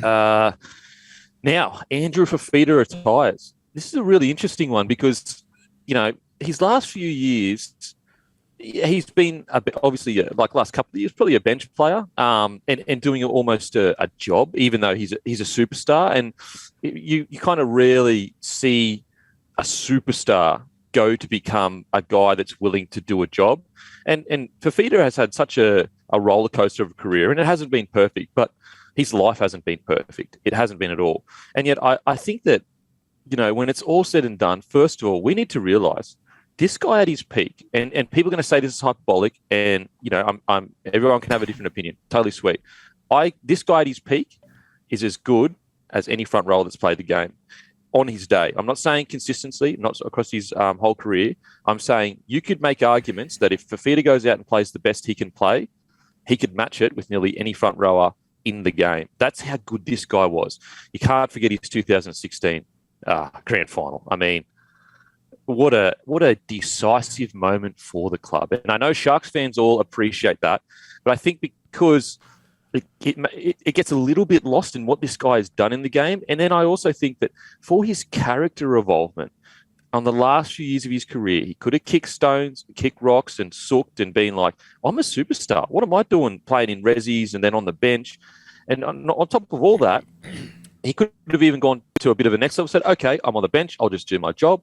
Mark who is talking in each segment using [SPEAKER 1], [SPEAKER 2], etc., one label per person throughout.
[SPEAKER 1] Now, Andrew Fifita retires. This is a really interesting one because, his last few years, he's been obviously like last couple of years, probably a bench player, and doing almost a job, even though he's a superstar. And you kind of rarely see a superstar go to become a guy that's willing to do a job. And Fifita has had such a roller coaster of a career, and it hasn't been perfect, but his life hasn't been perfect. It hasn't been at all. And yet I think that, when it's all said and done, first of all, we need to realize this guy at his peak, and people are going to say this is hyperbolic, and, everyone can have a different opinion. Totally sweet. This guy at his peak is as good as any front rower that's played the game on his day. I'm not saying consistently, not across his whole career. I'm saying you could make arguments that if Fifita goes out and plays the best he can play, he could match it with nearly any front rower in the game. That's how good this guy was. You can't forget his 2016 grand final. I mean, what a decisive moment for the club. And I know Sharks fans all appreciate that, but I think because it gets a little bit lost in what this guy has done in the game. And then I also think that for his character involvement on the last few years of his career, he could have kicked stones, kicked rocks and sooked and been like, I'm a superstar. What am I doing playing in resis and then on the bench? And on top of all that, he could have even gone to a bit of a next level, said, okay, I'm on the bench. I'll just do my job.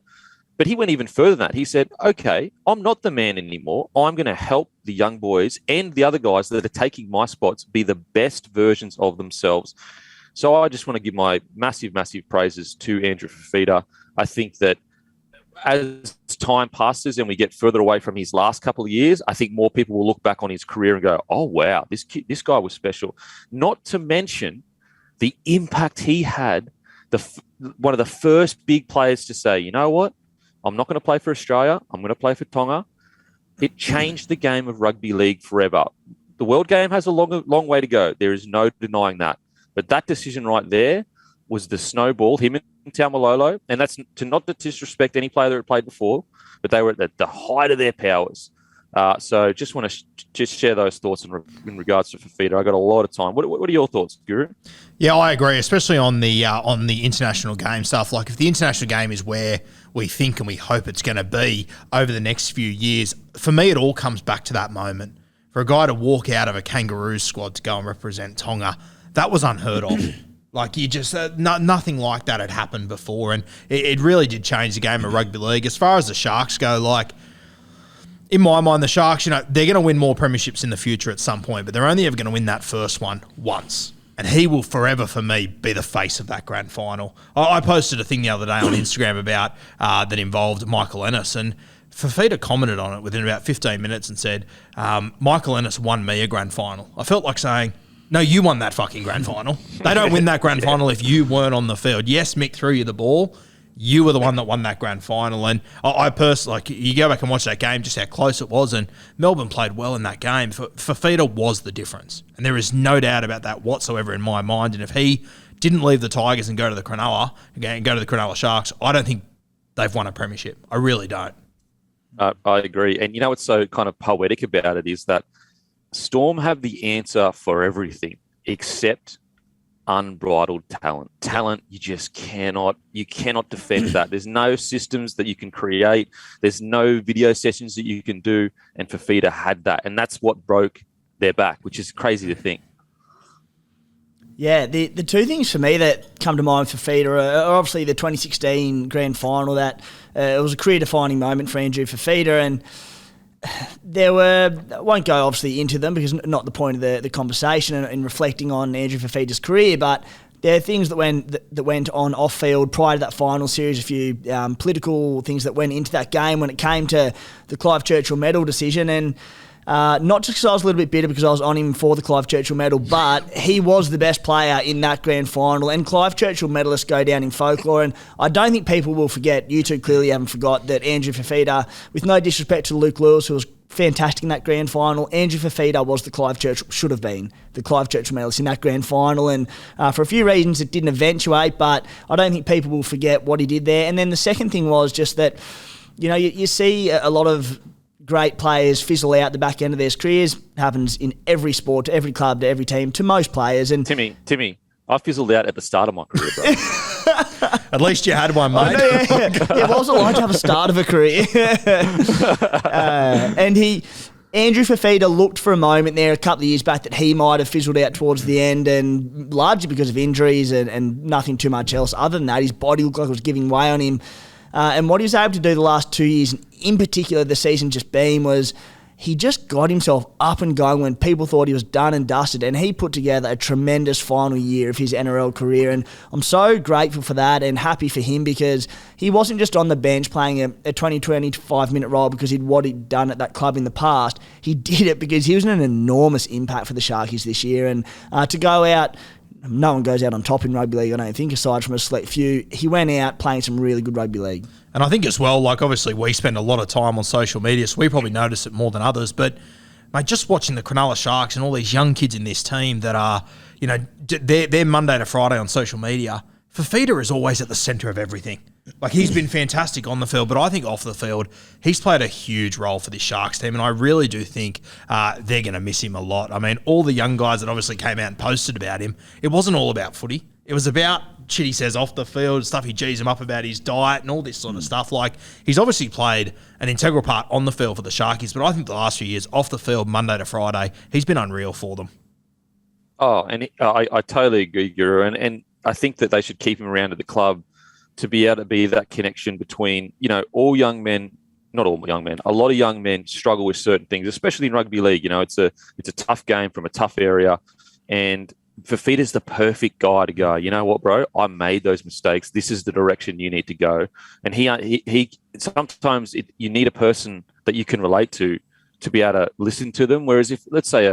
[SPEAKER 1] But he went even further than that. He said, okay, I'm not the man anymore. I'm going to help the young boys and the other guys that are taking my spots be the best versions of themselves. So I just want to give my massive, massive praises to Andrew Fifita. I think that as time passes and we get further away from his last couple of years, I think more people will look back on his career and go, oh, wow, this guy was special. Not to mention the impact he had, one of the first big players to say, you know what? I'm not going to play for Australia. I'm going to play for Tonga. It changed the game of rugby league forever. The world game has a long way to go. There is no denying that. But that decision right there was the snowball, him and Taumalolo, and that's not to disrespect any player that had played before, but they were at the height of their powers. So just want to just share those thoughts in regards to Fifita. I got a lot of time. What are your thoughts, Guru?
[SPEAKER 2] Yeah, I agree, especially on the international game stuff. Like, if the international game is where we think and we hope it's going to be over the next few years, for me, it all comes back to that moment. For a guy to walk out of a Kangaroos squad to go and represent Tonga, that was unheard of. Like, you just nothing like that had happened before, and it really did change the game of rugby league. As far as the Sharks go, like, in my mind, the Sharks, they're going to win more premierships in the future at some point, but they're only ever going to win that first one once. And he will forever, for me, be the face of that grand final. I posted a thing the other day on Instagram about that involved Michael Ennis, and Fifita commented on it within about 15 minutes and said, Michael Ennis won me a grand final. I felt like saying, no, you won that fucking grand final. They don't win that grand final if you weren't on the field. Yes, Mick threw you the ball. You were the one that won that grand final. And I personally, like, you go back and watch that game, just how close it was, and Melbourne played well in that game. Fifita was the difference. And there is no doubt about that whatsoever in my mind. And if he didn't leave the Tigers and go to the Cronulla, and go to the Cronulla Sharks, I don't think they've won a premiership. I really don't.
[SPEAKER 1] I agree. And what's so kind of poetic about it is that Storm have the answer for everything except unbridled talent. Talent, you cannot defend that. There's no systems that you can create. There's no video sessions that you can do. And Fifita had that. And that's what broke their back, which is crazy to think.
[SPEAKER 3] Yeah, the two things for me that come to mind for Fifita are obviously the 2016 grand final. That it was a career-defining moment for Andrew Fifita, and there were, I won't go obviously into them because not the point of the conversation and reflecting on Andrew Fifita's career, but there are things that went on off field prior to that final series, a few political things that went into that game when it came to the Clive Churchill medal decision. And not just because I was a little bit bitter because I was on him for the Clive Churchill medal, but he was the best player in that grand final, and Clive Churchill medalists go down in folklore, and I don't think people will forget, you two clearly haven't forgot, that Andrew Fifita, with no disrespect to Luke Lewis, who was fantastic in that grand final, Andrew Fifita was the Clive Churchill, should have been the Clive Churchill medalist in that grand final, and for a few reasons it didn't eventuate, but I don't think people will forget what he did there. And then the second thing was just that, you see a lot of great players fizzle out the back end of their careers. Happens in every sport, to every club, to every team, to most players. And
[SPEAKER 1] Timmy, I fizzled out at the start of my career, bro.
[SPEAKER 2] At least you had one, mate.
[SPEAKER 3] Yeah, what was it like to have a start of a career? Andrew Fifita looked for a moment there a couple of years back that he might have fizzled out towards the end, and largely because of injuries and nothing too much else. Other than that, his body looked like it was giving way on him. And what he was able to do the last 2 years, and in particular the season just been, was he just got himself up and going when people thought he was done and dusted, and he put together a tremendous final year of his NRL career, and I'm so grateful for that and happy for him, because he wasn't just on the bench playing a 20-25-minute role because what he'd done at that club in the past. He did it because he was an enormous impact for the Sharkies this year, and to go out, no one goes out on top in rugby league, I don't think, aside from a select few. He went out playing some really good rugby league.
[SPEAKER 2] And I think as well, like obviously we spend a lot of time on social media, so we probably notice it more than others. But mate, just watching the Cronulla Sharks and all these young kids in this team that are, you know, they're Monday to Friday on social media. Fifita is always at the centre of everything. Like, he's been fantastic on the field, but I think off the field, he's played a huge role for this Sharks team, and I really do think they're going to miss him a lot. I mean, all the young guys that obviously came out and posted about him, it wasn't all about footy. It was about shit he says off the field, stuff he G's him up about his diet and all this sort of stuff. Like, he's obviously played an integral part on the field for the Sharkies, but I think the last few years, off the field, Monday to Friday, he's been unreal for them.
[SPEAKER 1] Oh, and I totally agree, Guru, and I think that they should keep him around at the club to be able to be that connection between, you know, all young men, not all young men, a lot of young men struggle with certain things, especially in rugby league. You know, it's a tough game from a tough area, and Fifita's the perfect guy to go, you know what, bro, I made those mistakes. This is the direction you need to go. And he sometimes you need a person that you can relate to be able to listen to them. Whereas if, let's say,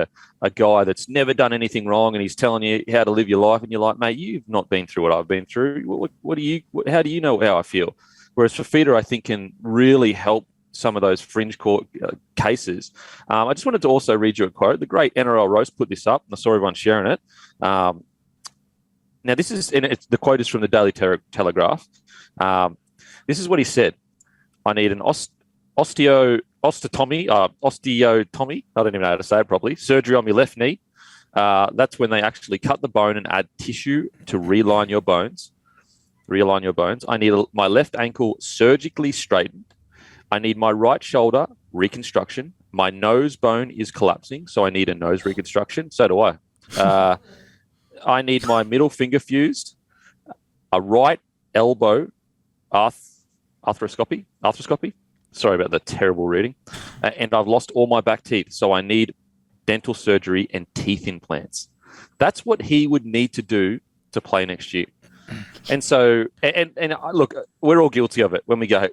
[SPEAKER 1] a guy that's never done anything wrong and he's telling you how to live your life, and you're like, mate, you've not been through what I've been through. How do you know how I feel? Whereas Fifita, I think, can really help some of those fringe court cases. I just wanted to also read you a quote. The great NRL Roast put this up, and I saw everyone sharing it. Now, this is, and the quote is from the Daily Telegraph. This is what he said. I need an osteotomy, I don't even know how to say it properly, surgery on my left knee. That's when they actually cut the bone and add tissue to realign your bones. I need my left ankle surgically straightened. I need my right shoulder reconstruction. My nose bone is collapsing, so I need a nose reconstruction. So do I. I need my middle finger fused, a right elbow arthroscopy. Sorry about the terrible reading. And I've lost all my back teeth, so I need dental surgery and teeth implants. That's what he would need to do to play next year. And so, and look, we're all guilty of it when we go,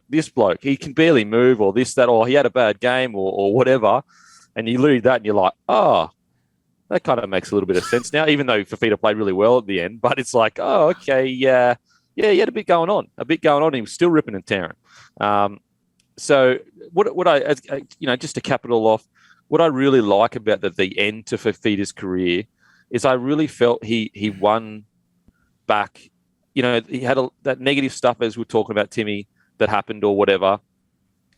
[SPEAKER 1] this bloke, he can barely move, or this, that, or he had a bad game, or whatever. And you read that and you're like, oh, that kind of makes a little bit of sense now, even though Fifita played really well at the end. But it's like, oh, okay, yeah, he had a bit going on. He was still ripping and tearing. So what I just to cap it all off, what I really like about the end to Fifita's career is I really felt he won back. You know, he had that negative stuff, as we're talking about, Timmy, that happened or whatever.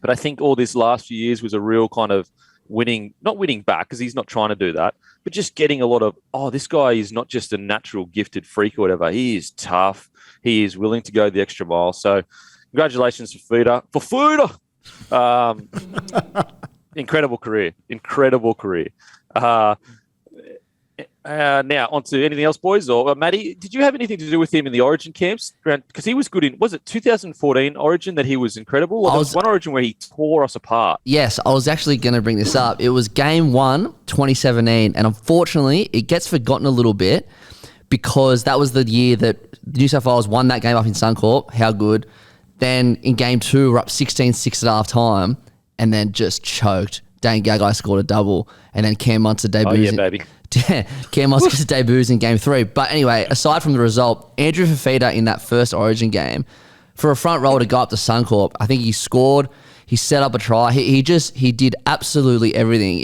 [SPEAKER 1] But I think all this last few years was a real kind of not winning back, because he's not trying to do that, but just getting a lot of, this guy is not just a natural gifted freak or whatever. He is tough. He is willing to go the extra mile. So congratulations, Fifita. Incredible career. Now, on to anything else, boys? Or Matty, did you have anything to do with him in the Origin camps? Because he was good in, was it 2014 Origin that he was incredible? Or there was one Origin where he tore us apart.
[SPEAKER 4] Yes, I was actually going to bring this up. It was Game 1, 2017, and unfortunately, it gets forgotten a little bit because that was the year that New South Wales won that game up in Suncorp. How good. Then in Game 2, we're up 16-6 at half time, and then just choked. Dane Gagai scored a double, and then Cam Munster debuts.
[SPEAKER 1] Oh, yeah, baby.
[SPEAKER 4] Cam Munster debuts in Game 3. But anyway, aside from the result, Andrew Fifita in that first Origin game, for a front row to go up to Suncorp, I think he scored, he set up a try, he did absolutely everything.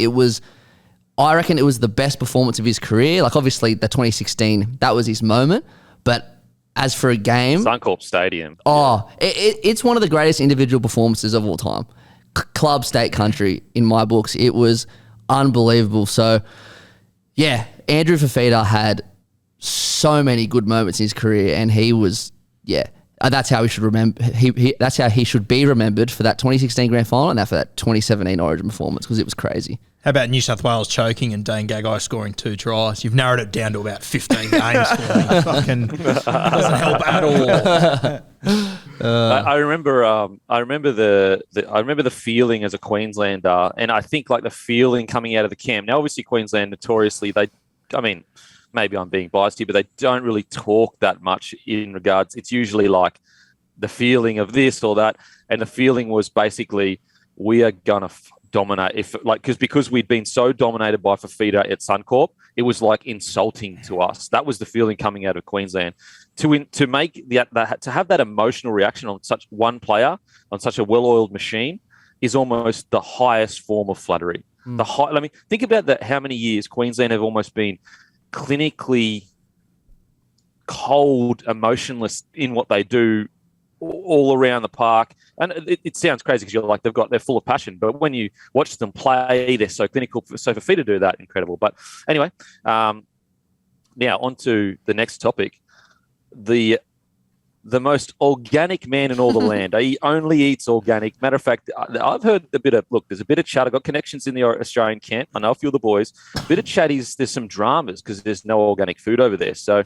[SPEAKER 4] I reckon it was the best performance of his career. Like, obviously, the 2016, that was his moment, but as for a game...
[SPEAKER 1] Suncorp Stadium.
[SPEAKER 4] It's one of the greatest individual performances of all time. Club, state, country, in my books. It was unbelievable. So, yeah, Andrew Fifita had so many good moments in his career, and he was, that's how he should remember. That's how he should be remembered for that 2016 grand final and for that 2017 Origin performance, because it was crazy.
[SPEAKER 2] How about New South Wales choking and Dane Gagai scoring 2 tries? You've narrowed it down to about 15 games for me. Fucking doesn't help at all.
[SPEAKER 1] I remember the feeling as a Queenslander, and I think like the feeling coming out of the camp. Now, obviously, Queensland notoriously maybe I'm being biased here, but they don't really talk that much in regards. It's usually like the feeling of this or that, and the feeling was basically we are gonna dominate because we'd been so dominated by Fifita at Suncorp, it was like insulting to us. That was the feeling coming out of Queensland. To make to have that emotional reaction on such one player on such a well-oiled machine is almost the highest form of flattery. Think about that. How many years Queensland have almost been clinically cold, emotionless in what they do all around the park. And it sounds crazy because you're like, they're full of passion, but when you watch them play, they're so clinical. So for Fifita to do that, incredible. But anyway, now on to the next topic. The most organic man in all the land. He only eats organic. Matter of fact, I've heard there's a bit of chat. I've got connections in the Australian camp. I know a few of the boys. A bit of chat is there's some dramas because there's no organic food over there. So